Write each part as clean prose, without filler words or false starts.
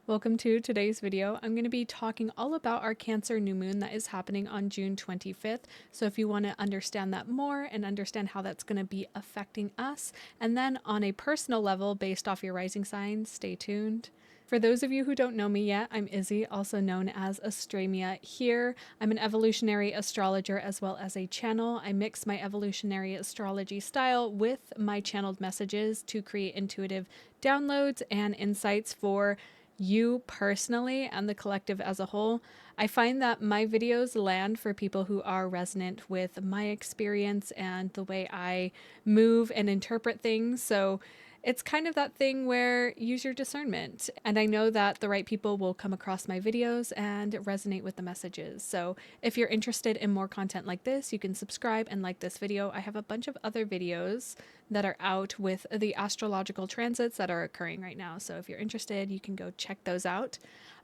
Welcome to today's video. I'm going to be talking all about our Cancer new moon that is happening on June 25th. So if you want to understand that more and understand how that's going to be affecting us, and then on a personal level based off your rising sign, stay tuned. For those of you who don't know me yet, I'm Izzy, also known as Astramia here. I'm an evolutionary astrologer as well as a channel. I mix my evolutionary astrology style with my channeled messages to create intuitive downloads and insights for you personally and the collective as a whole. I find that my videos land for people who are resonant with my experience and the way I move and interpret things. So it's kind of that thing where use your discernment. And I know that the right people will come across my videos and resonate with the messages. So if you're interested in more content like this, you can subscribe and like this video. I have a bunch of other videos that are out with the astrological transits that are occurring right now. So if you're interested, you can go check those out.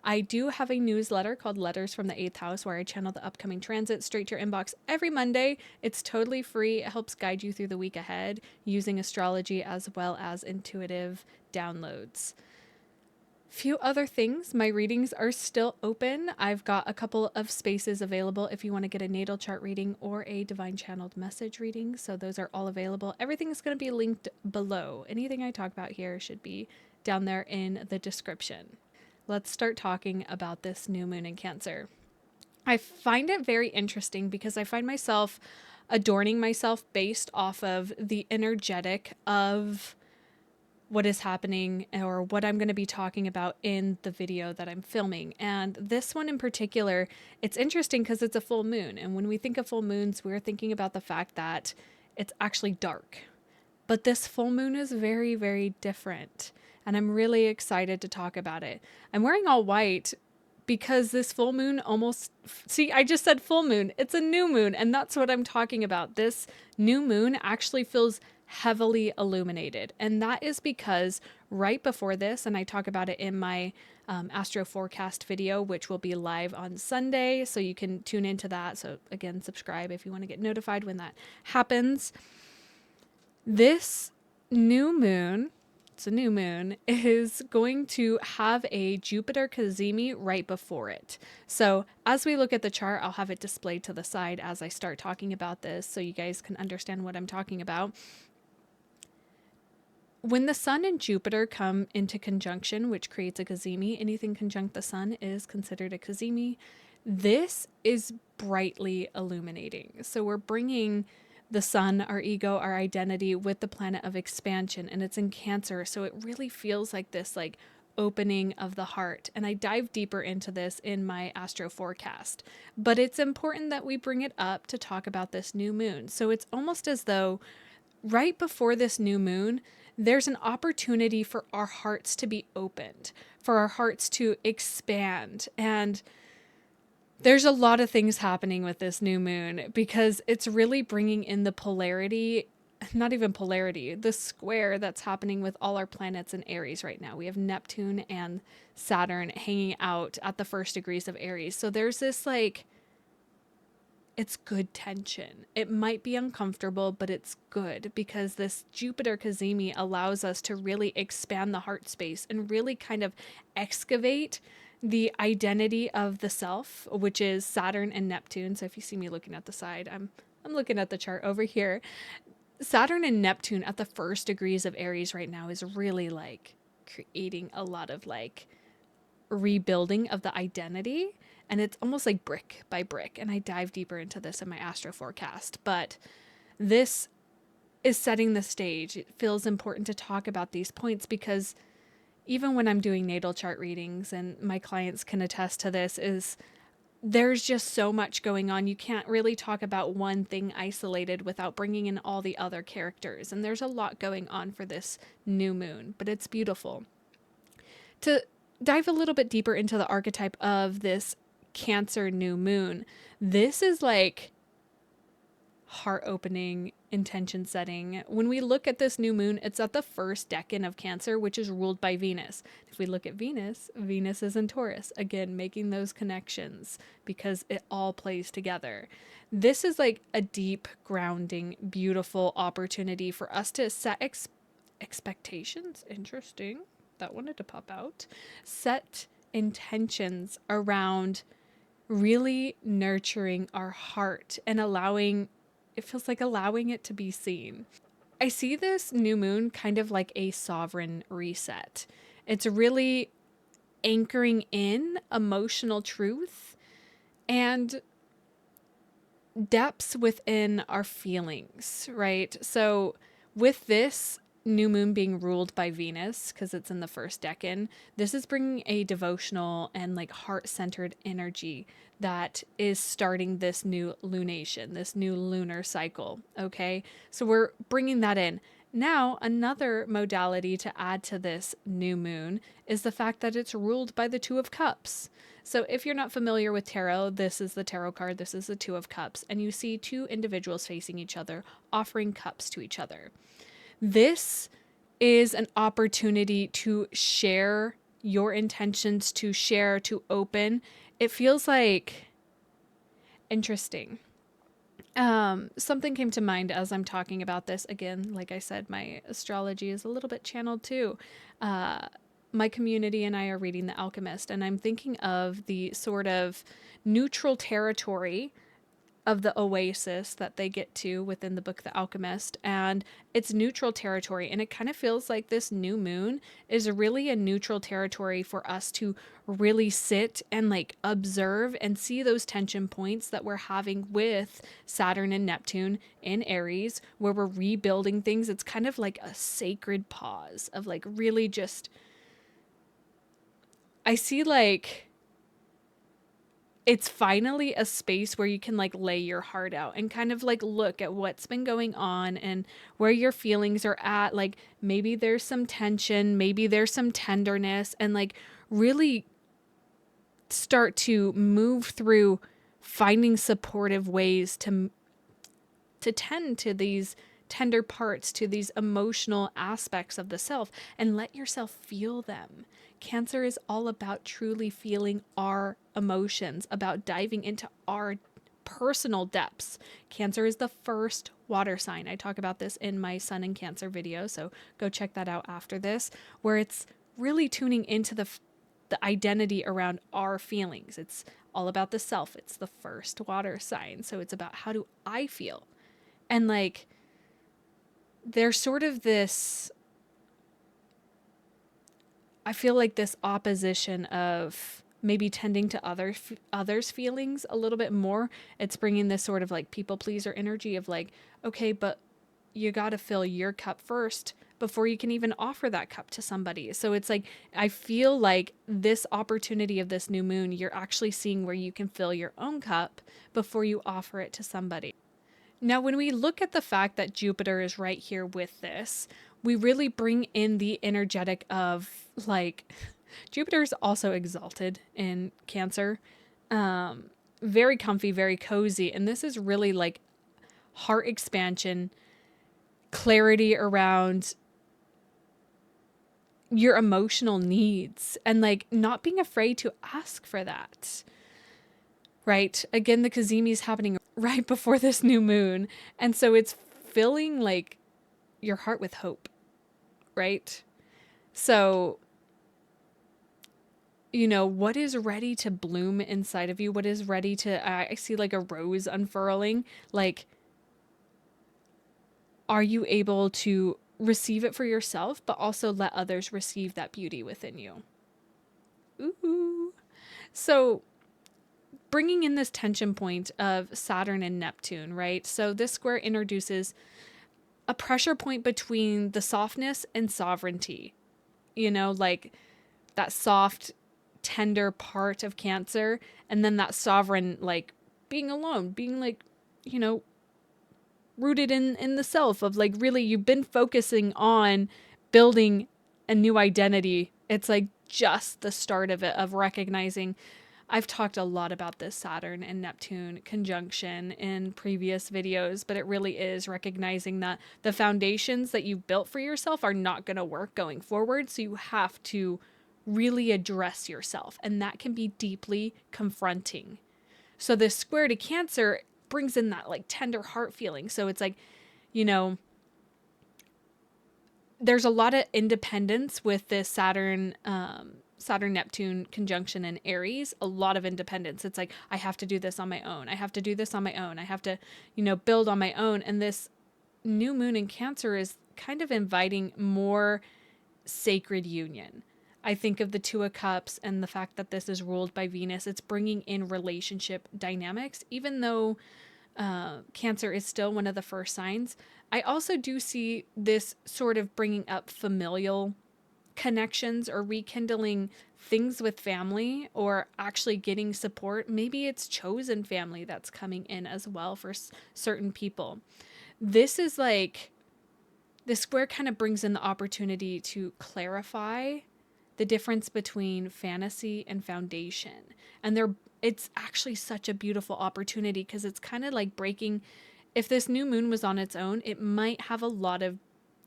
I do have a newsletter called Letters from the 8th House where I channel the upcoming transit straight to your inbox every Monday. It's totally free. It helps guide you through the week ahead using astrology as well as intuitive downloads. Few other things. My readings are still open. I've got a couple of spaces available if you want to get a natal chart reading or a divine channeled message reading. So those are all available. Everything is going to be linked below. Anything I talk about here should be down there in the description. Let's start talking about this new moon in Cancer. I find it very interesting because I find myself adorning myself based off of the energetic of what is happening or what I'm going to be talking about in the video that I'm filming. And this one in particular, it's interesting because it's a full moon. And when we think of full moons, we're thinking about the fact that it's actually dark. But this full moon is very, very different. And I'm really excited to talk about it. I'm wearing all white because this full moon I just said full moon. It's a new moon. And that's what I'm talking about. This new moon actually feels heavily illuminated. And that is because right before this, and I talk about it in my astro forecast video, which will be live on Sunday. So you can tune into that. So again, subscribe if you want to get notified when that happens. This new moon, it's a new moon, is going to have a Jupiter Kazimi right before it. So as we look at the chart, I'll have it displayed to the side as I start talking about this so you guys can understand what I'm talking about. When the sun and Jupiter come into conjunction, which creates a Kazimi, anything conjunct the sun is considered a Kazimi. This is brightly illuminating. So we're bringing the sun, our ego, our identity with the planet of expansion, and it's in Cancer. So it really feels like this opening of the heart. And I dive deeper into this in my astro forecast. But it's important that we bring it up to talk about this new moon. So it's almost as though right before this new moon, there's an opportunity for our hearts to be opened, for our hearts to expand. And there's a lot of things happening with this new moon because it's really bringing in the polarity, not even polarity, the square that's happening with all our planets in Aries right now. We have Neptune and Saturn hanging out at the first degrees of Aries. So there's this it's good tension. It might be uncomfortable, but it's good because this Jupiter Kazimi allows us to really expand the heart space and really kind of excavate the identity of the self, which is Saturn and Neptune. So if you see me looking at the side, I'm looking at the chart over here. Saturn and Neptune at the first degrees of Aries right now is really creating a lot of rebuilding of the identity. And it's almost like brick by brick. And I dive deeper into this in my astro forecast. But this is setting the stage. It feels important to talk about these points because even when I'm doing natal chart readings, and my clients can attest to this, is there's just so much going on. You can't really talk about one thing isolated without bringing in all the other characters. And there's a lot going on for this new moon, but it's beautiful. To dive a little bit deeper into the archetype of this Cancer new moon, this is heart opening, intention setting. When we look at this new moon, it's at the first decan of Cancer, which is ruled by Venus. If we look at Venus, Venus is in Taurus, again, making those connections because it all plays together. This is a deep, grounding, beautiful opportunity for us to set expectations. Interesting. That wanted to pop out. Set intentions around really nurturing our heart and allowing it to be seen. I see this new moon kind of like a sovereign reset. It's really anchoring in emotional truth and depths within our feelings, right? So with this new moon being ruled by Venus, because it's in the first decan, this is bringing a devotional and like heart-centered energy that is starting this new lunation, this new lunar cycle, okay? So we're bringing that in. Now, another modality to add to this new moon is the fact that it's ruled by the Two of Cups. So if you're not familiar with tarot, this is the tarot card, this is the Two of Cups, and you see two individuals facing each other, offering cups to each other. This is an opportunity to share your intentions, to share, to open. It feels like interesting. Something came to mind as I'm talking about this. Again, like I said, my astrology is a little bit channeled too. My community and I are reading The Alchemist, and I'm thinking of the sort of neutral territory of the oasis that they get to within the book The Alchemist, and it's neutral territory, and it kind of feels like this new moon is really a neutral territory for us to really sit and like observe and see those tension points that we're having with Saturn and Neptune in Aries, where we're rebuilding things. It's kind of like a sacred pause of like really just, I see like it's finally a space where you can like lay your heart out and kind of like look at what's been going on and where your feelings are at. Like maybe there's some tension, maybe there's some tenderness, and like really start to move through finding supportive ways to tend to these tender parts, to these emotional aspects of the self, and let yourself feel them. Cancer is all about truly feeling our emotions, about diving into our personal depths. Cancer is the first water sign. I talk about this in my Sun and Cancer video, so go check that out after this, where it's really tuning into the identity around our feelings. It's all about the self. It's the first water sign. So it's about, how do I feel? And like, there's sort of this, I feel like this opposition of maybe tending to others' feelings a little bit more. It's bringing this sort of like people pleaser energy of like, okay, but you got to fill your cup first before you can even offer that cup to somebody. So it's like, I feel like this opportunity of this new moon, you're actually seeing where you can fill your own cup before you offer it to somebody. Now, when we look at the fact that Jupiter is right here with this, we really bring in the energetic of like, Jupiter is also exalted in Cancer. Very comfy, very cozy. And this is really like heart expansion, clarity around your emotional needs, and like not being afraid to ask for that. Right? Again, the Kazimi is happening right before this new moon. And so it's filling like your heart with hope, right? So, you know, what is ready to bloom inside of you? What is ready to, I see like a rose unfurling. Like, are you able to receive it for yourself, but also let others receive that beauty within you? Ooh. So, bringing in this tension point of Saturn and Neptune, right? So this square introduces a pressure point between the softness and sovereignty. You know, like that soft, tender part of Cancer, and then that sovereign, like being alone, being like, you know, rooted in the self of like, really, you've been focusing on building a new identity. It's like just the start of it, of recognizing. I've talked a lot about this Saturn and Neptune conjunction in previous videos, but it really is recognizing that the foundations that you've built for yourself are not going to work going forward. So you have to really address yourself, and that can be deeply confronting. So this square to Cancer brings in that like tender heart feeling. So it's like, you know, there's a lot of independence with this Saturn Saturn Neptune conjunction in Aries, a lot of independence. It's like, I have to do this on my own. I have to do this on my own. I have to, build on my own. And this new moon in Cancer is kind of inviting more sacred union. I think of the Two of Cups and the fact that this is ruled by Venus. It's bringing in relationship dynamics, even though Cancer is still one of the first signs. I also do see this sort of bringing up familial connections or rekindling things with family, or actually getting support. Maybe it's chosen family that's coming in as well for certain people. This is like, the square kind of brings in the opportunity to clarify the difference between fantasy and foundation. And it's actually such a beautiful opportunity, because it's kind of like breaking, if this new moon was on its own, it might have a lot of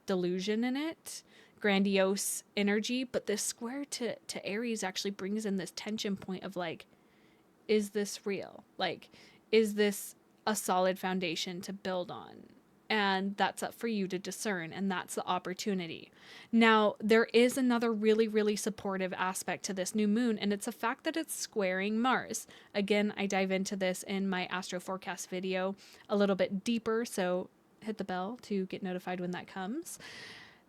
delusion in it, grandiose energy, but this square to Aries actually brings in this tension point of like, is this real? Like, is this a solid foundation to build on? And that's up for you to discern, and that's the opportunity. Now, there is another really, really supportive aspect to this new moon, and it's the fact that it's squaring Mars. Again, I dive into this in my astro forecast video a little bit deeper, so hit the bell to get notified when that comes.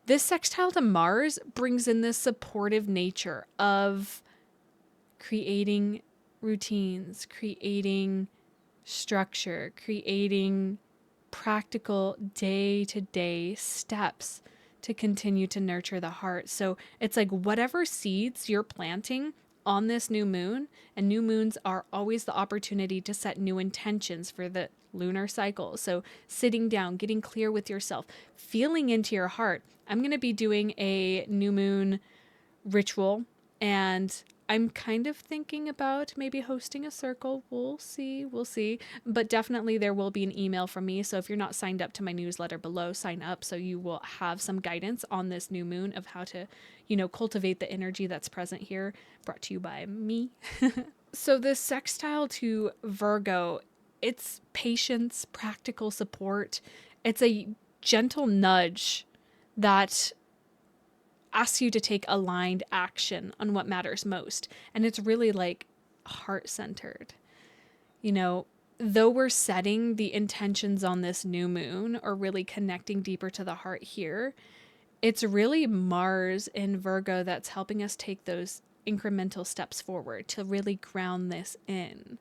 This sextile to Mars brings in this supportive nature of creating routines, creating structure, creating practical day-to-day steps to continue to nurture the heart. So it's like, whatever seeds you're planting on this new moon, and new moons are always the opportunity to set new intentions for the lunar cycle. So sitting down, getting clear with yourself, feeling into your heart. I'm going to be doing a new moon ritual, and I'm kind of thinking about maybe hosting a circle. We'll see. But definitely there will be an email from me. So if you're not signed up to my newsletter below, sign up, so you will have some guidance on this new moon of how to, cultivate the energy that's present here, brought to you by me. So this sextile to Virgo, it's patience, practical support. It's a gentle nudge that asks you to take aligned action on what matters most. And it's really like heart-centered. Though we're setting the intentions on this new moon, or really connecting deeper to the heart here, it's really Mars in Virgo that's helping us take those incremental steps forward to really ground this in.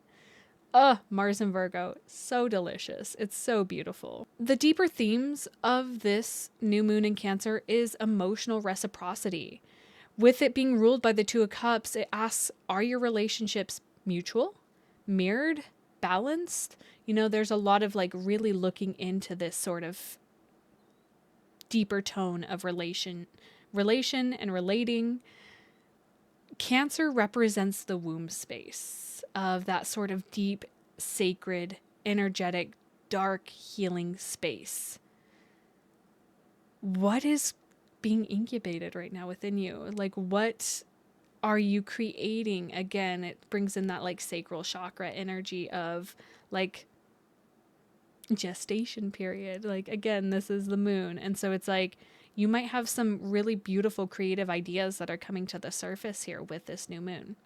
Mars and Virgo, so delicious. It's so beautiful. The deeper themes of this new moon in Cancer is emotional reciprocity. With it being ruled by the Two of Cups, it asks, are your relationships mutual, mirrored, balanced? There's a lot of like really looking into this sort of deeper tone of relation and relating. Cancer represents the womb space of that sort of deep, sacred, energetic, dark, healing space. What is being incubated right now within you? Like, what are you creating? Again, it brings in that like sacral chakra energy of like gestation period. Like, again, this is the moon. And so it's like, you might have some really beautiful creative ideas that are coming to the surface here with this new moon.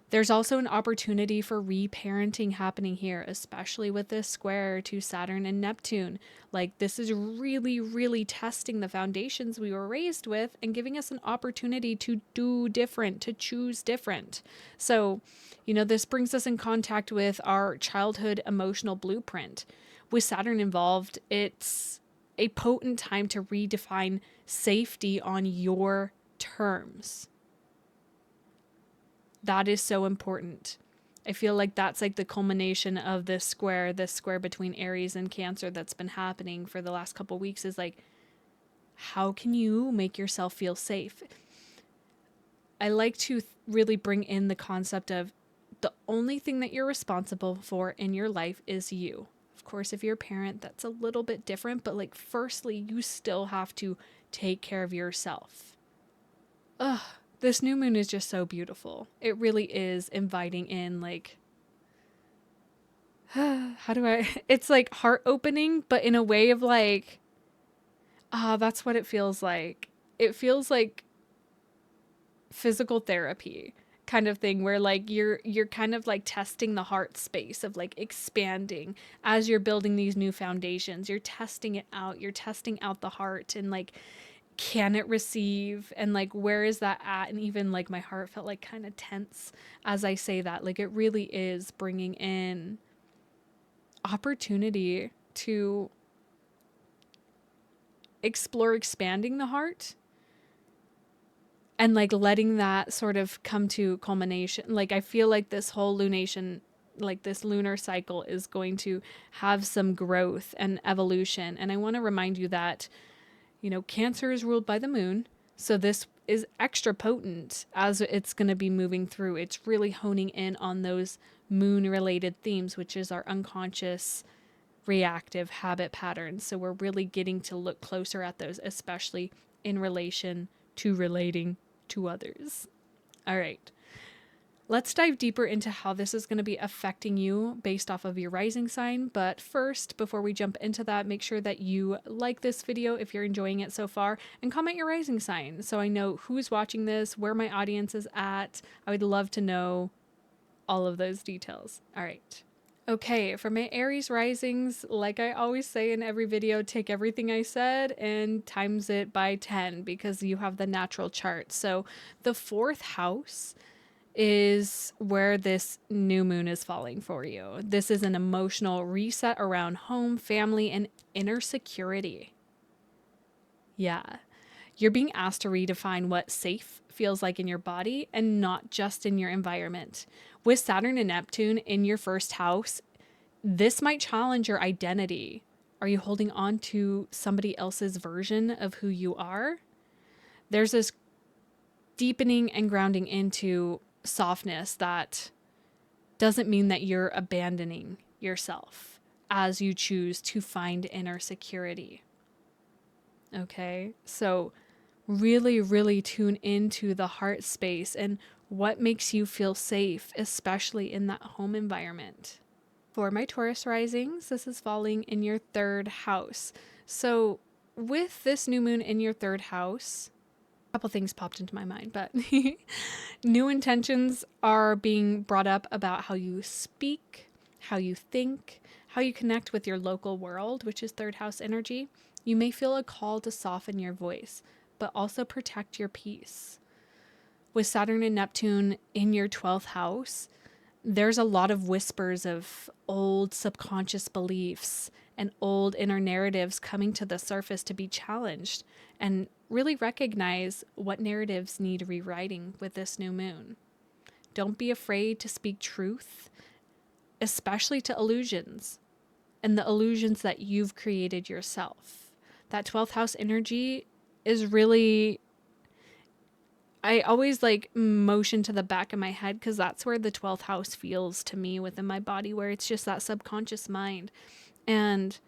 There's also an opportunity for reparenting happening here, especially with this square to Saturn and Neptune. Like, this is really, really testing the foundations we were raised with and giving us an opportunity to do different, to choose different. So, this brings us in contact with our childhood emotional blueprint. With Saturn involved, it's a potent time to redefine safety on your terms. That is so important. I feel like that's like the culmination of this square between Aries and Cancer that's been happening for the last couple of weeks, is like, how can you make yourself feel safe? I like to really bring in the concept of the only thing that you're responsible for in your life is you. Of course, if you're a parent, that's a little bit different, but like, firstly, you still have to take care of yourself. This new moon is just so beautiful. It really is inviting in, like, it's like heart opening, but in a way of like, that's what it feels like. It feels like physical therapy kind of thing, where like you're kind of like testing the heart space of like expanding as you're building these new foundations. You're testing it out. You're testing out the heart and like, can it receive, and like where is that at? And even like my heart felt like kind of tense as I say that. Like it really is bringing in opportunity to explore expanding the heart and like letting that sort of come to culmination. Like I feel like this whole lunation, like this lunar cycle, is going to have some growth and evolution. And I want to remind you that, you know, Cancer is ruled by the moon. So this is extra potent as it's going to be moving through. It's really honing in on those moon related themes, which is our unconscious reactive habit patterns. So we're really getting to look closer at those, especially in relation to relating to others. All right. Let's dive deeper into how this is going to be affecting you based off of your rising sign. But first, before we jump into that, make sure that you like this video if you're enjoying it so far, and comment your rising sign so I know who's watching this, where my audience is at. I would love to know all of those details. All right. Okay, for my Aries risings, like I always say in every video, take everything I said and times it by 10 because you have the natural chart. So the 4th house is where this new moon is falling for you. This is an emotional reset around home, family, and inner security. Yeah. You're being asked to redefine what safe feels like in your body and not just in your environment. With Saturn and Neptune in your 1st house, this might challenge your identity. Are you holding on to somebody else's version of who you are? There's this deepening and grounding into softness that doesn't mean that you're abandoning yourself as you choose to find inner security. Okay, so really, really tune into the heart space and what makes you feel safe, especially in that home environment. For my Taurus risings, this is falling in your 3rd house. So with this new moon in your 3rd house, a couple things popped into my mind, but new intentions are being brought up about how you speak, how you think, how you connect with your local world, which is 3rd house energy. You may feel a call to soften your voice, but also protect your peace. With Saturn and Neptune in your 12th house, there's a lot of whispers of old subconscious beliefs and old inner narratives coming to the surface to be challenged, and really recognize what narratives need rewriting with this new moon. Don't be afraid to speak truth, especially to illusions and the illusions that you've created yourself. That 12th house energy is really, I always like motion to the back of my head because that's where the 12th house feels to me within my body, where it's just that subconscious mind. And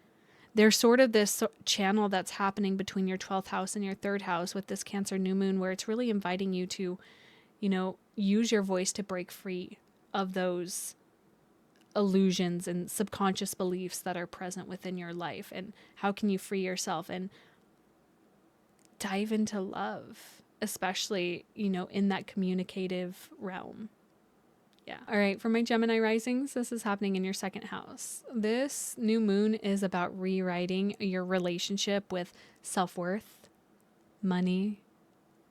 there's sort of this channel that's happening between your 12th house and your 3rd house with this Cancer new moon, where it's really inviting you to, you know, use your voice to break free of those illusions and subconscious beliefs that are present within your life. And how can you free yourself and dive into love, especially, you know, in that communicative realm. Yeah. All right. For my Gemini risings, this is happening in your 2nd house. This new moon is about rewriting your relationship with self-worth, money,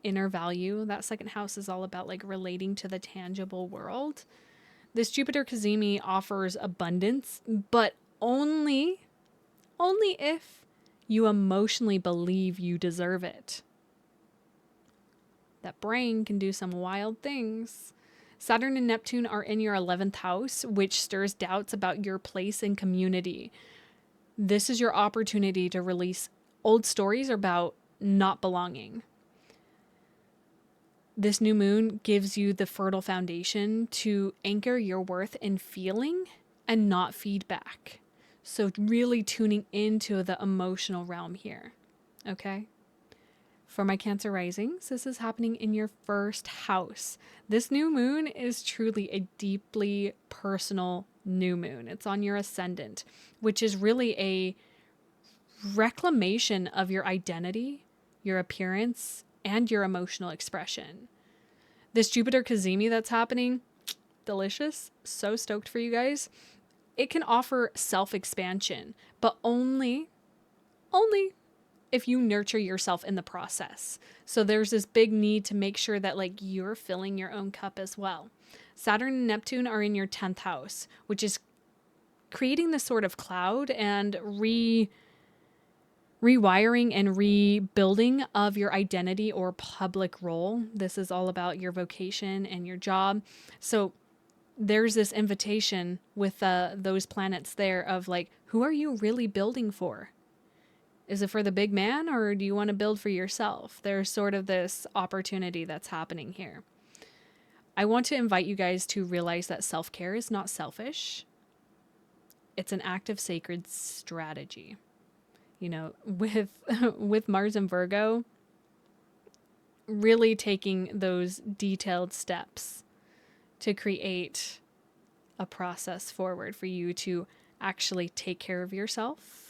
inner value. That 2nd house is all about like relating to the tangible world. This Jupiter Kazimi offers abundance, but only if you emotionally believe you deserve it. That brain can do some wild things. Saturn and Neptune are in your 11th house, which stirs doubts about your place in community. This is your opportunity to release old stories about not belonging. This new moon gives you the fertile foundation to anchor your worth in feeling and not feedback. So really tuning into the emotional realm here. Okay? For my Cancer risings, this is happening in your 1st house. This new moon is truly a deeply personal new moon. It's on your ascendant, which is really a reclamation of your identity, your appearance, and your emotional expression. This Jupiter Kazimi that's happening, delicious. So stoked for you guys. It can offer self-expansion, but only if you nurture yourself in the process. So there's this big need to make sure that like you're filling your own cup as well. Saturn and Neptune are in your 10th house, which is creating this sort of cloud and rewiring and rebuilding of your identity or public role. This is all about your vocation and your job. So there's this invitation with those planets there of like, who are you really building for? Is it for the big man, or do you want to build for yourself? There's sort of this opportunity that's happening here. I want to invite you guys to realize that self-care is not selfish. It's an active sacred strategy. You know, with Mars and Virgo, really taking those detailed steps to create a process forward for you to actually take care of yourself.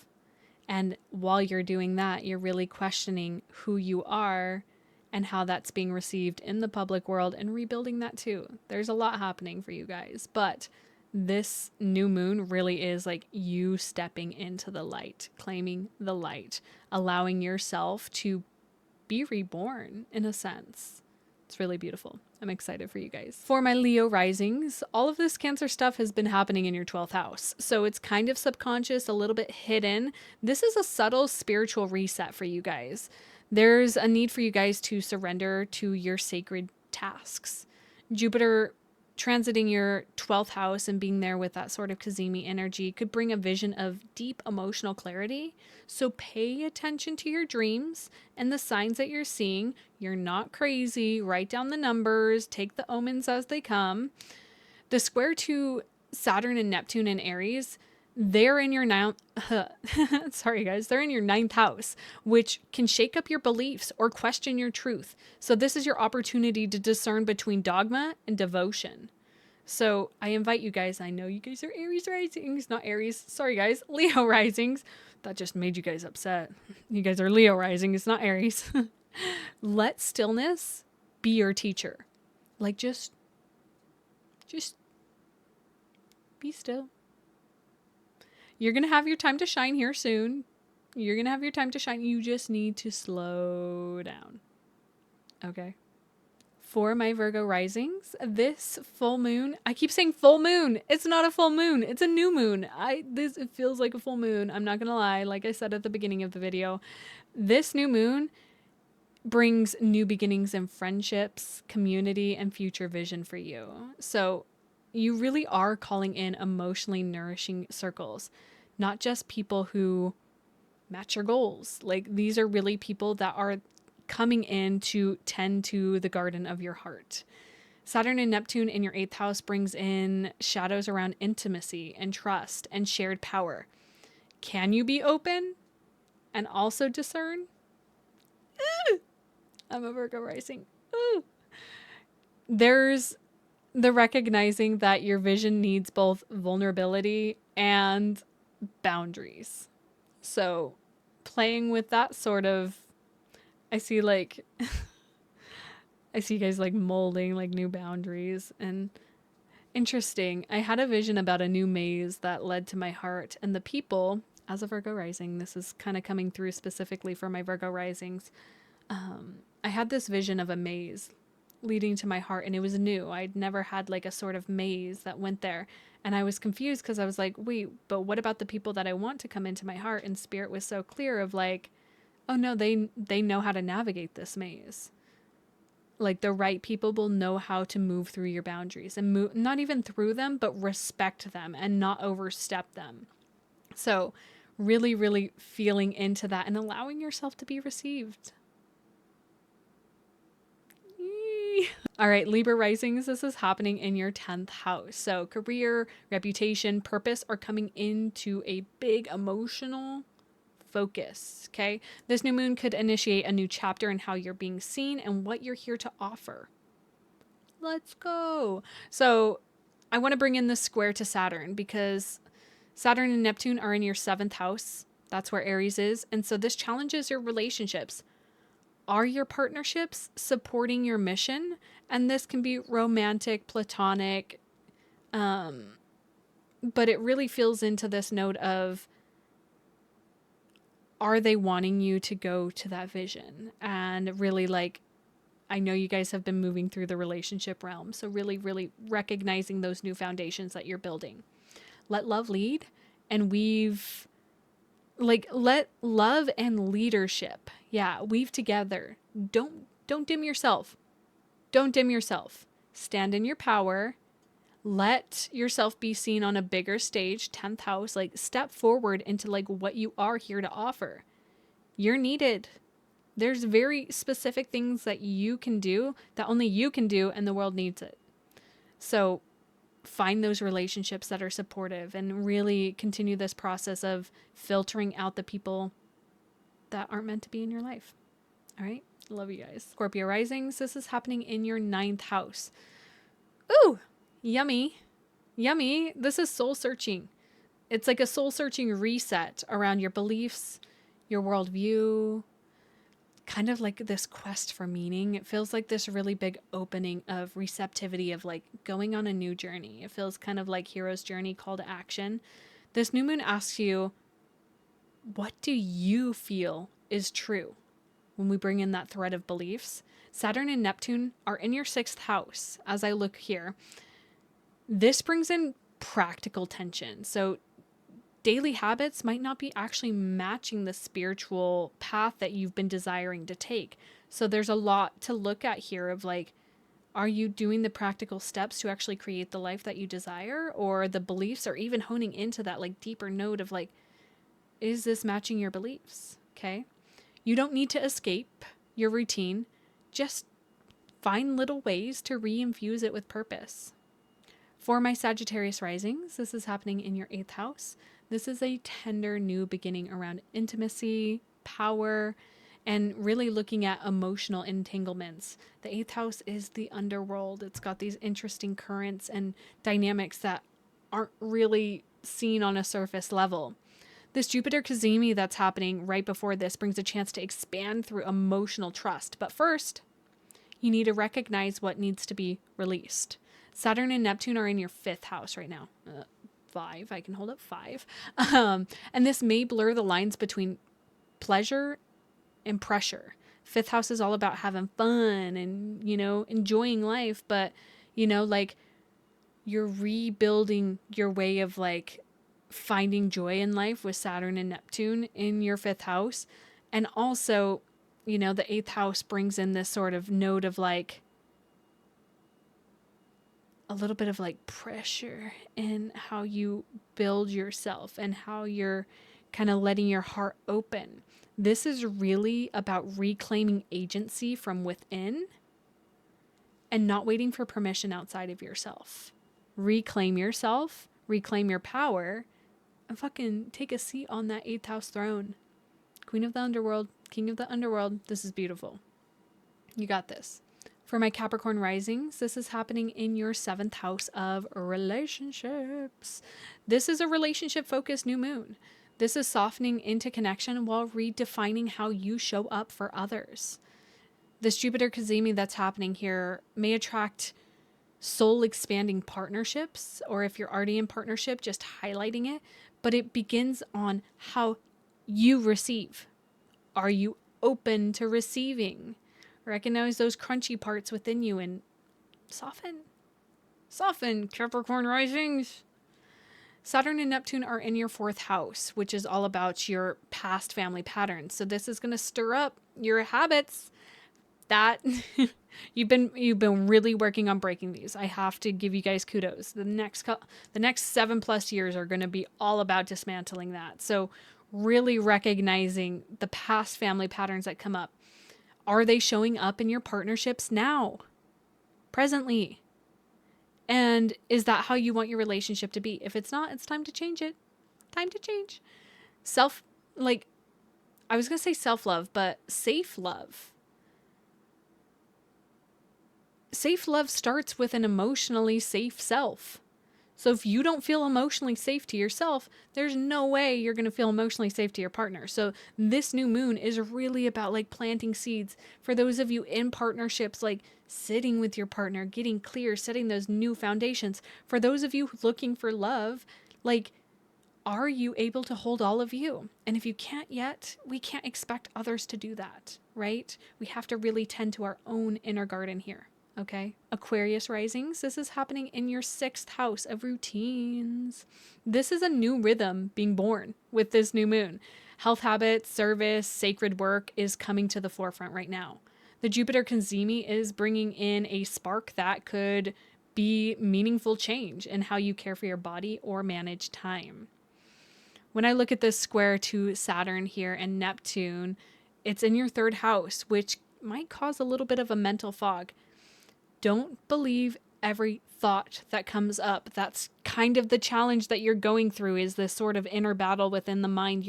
And while you're doing that, you're really questioning who you are and how that's being received in the public world and rebuilding that too. There's a lot happening for you guys, but this new moon really is like you stepping into the light, claiming the light, allowing yourself to be reborn in a sense. It's really beautiful. I'm excited for you guys. For my Leo risings, all of this Cancer stuff has been happening in your 12th house. So it's kind of subconscious, a little bit hidden. This is a subtle spiritual reset for you guys. There's a need for you guys to surrender to your sacred tasks. Jupiter transiting your 12th house and being there with that sort of Kazimi energy could bring a vision of deep emotional clarity. So pay attention to your dreams and the signs that you're seeing. You're not crazy. Write down the numbers. Take the omens as they come. The square to Saturn and Neptune and Aries, they're in your sorry guys, they're in your 9th house, which can shake up your beliefs or question your truth. So this is your opportunity to discern between dogma and devotion. So I invite you guys, I know you guys are Aries risings, not Aries, sorry guys, Leo risings. That just made you guys upset. You guys are Leo rising, it's not Aries. Let stillness be your teacher. Like just be still. You're going to have your time to shine here soon. You're going to have your time to shine. You just need to slow down. Okay. For my Virgo risings, this full moon, I keep saying full moon. It's not a full moon. It new moon. It feels like a full moon. I'm not going to lie. Like I said at the beginning of the video, this new moon brings new beginnings in friendships, community, and future vision for you. So you really are calling in emotionally nourishing circles, not just people who match your goals. Like these are really people that are coming in to tend to the garden of your heart. Saturn and Neptune in your 8th house brings in shadows around intimacy and trust and shared power. Can you be open and also discern? I'm a Virgo rising. There's the recognizing that your vision needs both vulnerability and boundaries. So playing with that sort of, I see you guys like molding like new boundaries. And interesting, I had a vision about a new maze that led to my heart, and the people, as a Virgo rising, this is kind of coming through specifically for my Virgo risings. I had this vision of a maze leading to my heart, and it was new. I'd never had like a sort of maze that went there, and I was confused because I was like, wait, but what about the people that I want to come into my heart? And Spirit was so clear of like, oh no, they know how to navigate this maze. Like the right people will know how to move through your boundaries and move, not even through them, but respect them and not overstep them. So really, really feeling into that and allowing yourself to be received. All right, Libra risings, this is happening in your 10th house. So career, reputation, purpose are coming into a big emotional focus, okay? This new moon could initiate a new chapter in how you're being seen and what you're here to offer. Let's go. So I want to bring in the square to Saturn because Saturn and Neptune are in your 7th house. That's where Aries is. And so this challenges your relationships. are your partnerships supporting your mission? And this can be romantic, platonic, but it really feels into this note of, are they wanting you to go to that vision? And really, like, I know you guys have been moving through the relationship realm. So really, really recognizing those new foundations that you're building. Let love lead, and let love and leadership, weave together. Don't dim yourself. Don't dim yourself. Stand in your power. Let yourself be seen on a bigger stage, 10th house, like step forward into like what you are here to offer. You're needed. There's very specific things that you can do that only you can do, and the world needs it. So find those relationships that are supportive and really continue this process of filtering out the people that aren't meant to be in your life. All right. Love you guys. Scorpio risings. This is happening in your 9th house. Ooh, yummy. Yummy. This is soul searching. It's like a soul searching reset around your beliefs, your worldview, kind of like this quest for meaning. It feels like this really big opening of receptivity, of like going on a new journey. It feels kind of like hero's journey, call to action. This new moon asks you, what do you feel is true? When we bring in that thread of beliefs, Saturn and Neptune are in your 6th house. As I look here, this brings in practical tension. So daily habits might not be actually matching the spiritual path that you've been desiring to take. So there's a lot to look at here of like, are you doing the practical steps to actually create the life that you desire? Or the beliefs are even honing into that like deeper note of like, is this matching your beliefs? Okay. You don't need to escape your routine. Just find little ways to re-infuse it with purpose. For my Sagittarius risings, this is happening in your 8th house. This is a tender new beginning around intimacy, power, and really looking at emotional entanglements. The 8th house is the underworld. It's got these interesting currents and dynamics that aren't really seen on a surface level. This Jupiter Kazimi that's happening right before this brings a chance to expand through emotional trust. But first, you need to recognize what needs to be released. Saturn and Neptune are in your 5th house right now. 5. I can hold up 5. And this may blur the lines between pleasure and pressure. 5th house is all about having fun and, enjoying life. But, like you're rebuilding your way of like finding joy in life with Saturn and Neptune in your 5th house. And also, the 8th house brings in this sort of note of like a little bit of like pressure in how you build yourself and how you're kind of letting your heart open. This is really about reclaiming agency from within and not waiting for permission outside of yourself. Reclaim yourself, reclaim your power, and fucking take a seat on that 8th house throne. Queen of the underworld, king of the underworld. This is beautiful. You got this. For my Capricorn risings, this is happening in your 7th house of relationships. This is a relationship-focused new moon. This is softening into connection while redefining how you show up for others. This Jupiter Kazimi that's happening here may attract soul-expanding partnerships, or if you're already in partnership, just highlighting it. But it begins on how you receive. Are you open to receiving? Recognize those crunchy parts within you and soften. Soften, Capricorn risings. Saturn and Neptune are in your 4th house, which is all about your past family patterns. So this is going to stir up your habits that you've been really working on breaking these. I have to give you guys kudos. The next 7+ years are going to be all about dismantling that. So really recognizing the past family patterns that come up. Are they showing up in your partnerships now? Presently? And is that how you want your relationship to be? If it's not, it's time to change it. Time to change. I was going to say self-love, but safe love. Safe love starts with an emotionally safe self. So if you don't feel emotionally safe to yourself, there's no way you're going to feel emotionally safe to your partner. So this new moon is really about like planting seeds for those of you in partnerships, like sitting with your partner, getting clear, setting those new foundations. For those of you looking for love, like, are you able to hold all of you? And if you can't yet, we can't expect others to do that, right? We have to really tend to our own inner garden here. Okay. Aquarius risings. This is happening in your 6th house of routines. This is a new rhythm being born with this new moon. Health habits, service, sacred work is coming to the forefront right now. The Jupiter Kazimi is bringing in a spark that could be meaningful change in how you care for your body or manage time. When I look at this square to Saturn here and Neptune, it's in your 3rd house, which might cause a little bit of a mental fog. Don't believe every thought that comes up. That's kind of the challenge that you're going through, is this sort of inner battle within the mind.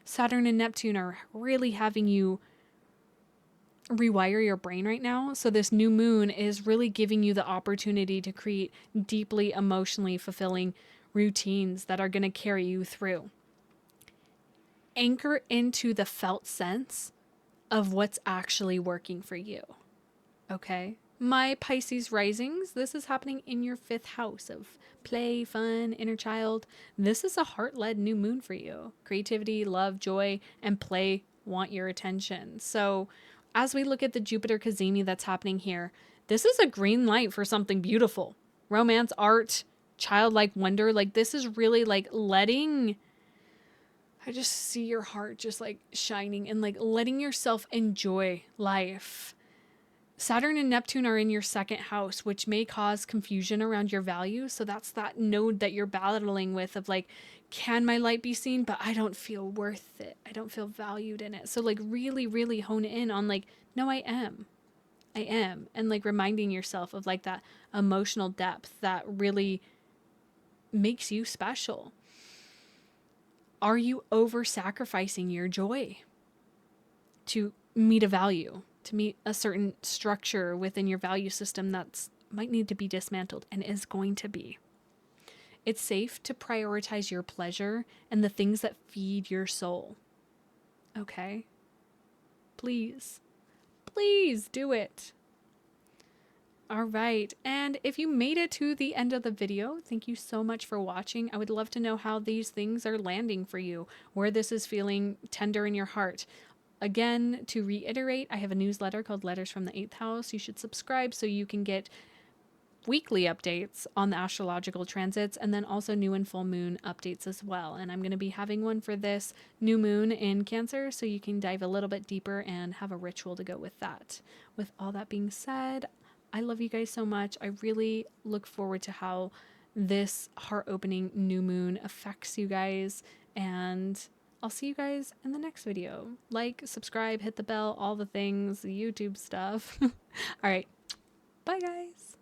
Saturn and Neptune are really having you rewire your brain right now. So this new moon is really giving you the opportunity to create deeply emotionally fulfilling routines that are going to carry you through. Anchor into the felt sense of what's actually working for you. Okay? My Pisces risings, this is happening in your 5th house of play, fun, inner child. This is a heart-led new moon for you. Creativity, love, joy, and play want your attention. So as we look at the Jupiter Kazimi that's happening here, this is a green light for something beautiful. Romance, art, childlike wonder. Like, this is really like letting, I just see your heart just like shining and like letting yourself enjoy life. Saturn and Neptune are in your 2nd house, which may cause confusion around your values. So that's that node that you're battling with of like, can my light be seen? But I don't feel worth it. I don't feel valued in it. So like really, really hone in on like, no, I am. And like reminding yourself of like that emotional depth that really makes you special. Are you over sacrificing your joy to meet a value, to meet a certain structure within your value system that's might need to be dismantled and is going to be? It's safe to prioritize your pleasure and the things that feed your soul. Okay? Please do it. All right. And if you made it to the end of the video, thank you so much for watching. I would love to know how these things are landing for you, where this is feeling tender in your heart. Again, to reiterate, I have a newsletter called Letters from the 8th House. You should subscribe so you can get weekly updates on the astrological transits, and then also new and full moon updates as well. And I'm going to be having one for this new moon in Cancer, so you can dive a little bit deeper and have a ritual to go with that. With all that being said, I love you guys so much. I really look forward to how this heart-opening new moon affects you guys, and I'll see you guys in the next video. Like, subscribe, hit the bell, all the things, the YouTube stuff. All right. Bye, guys.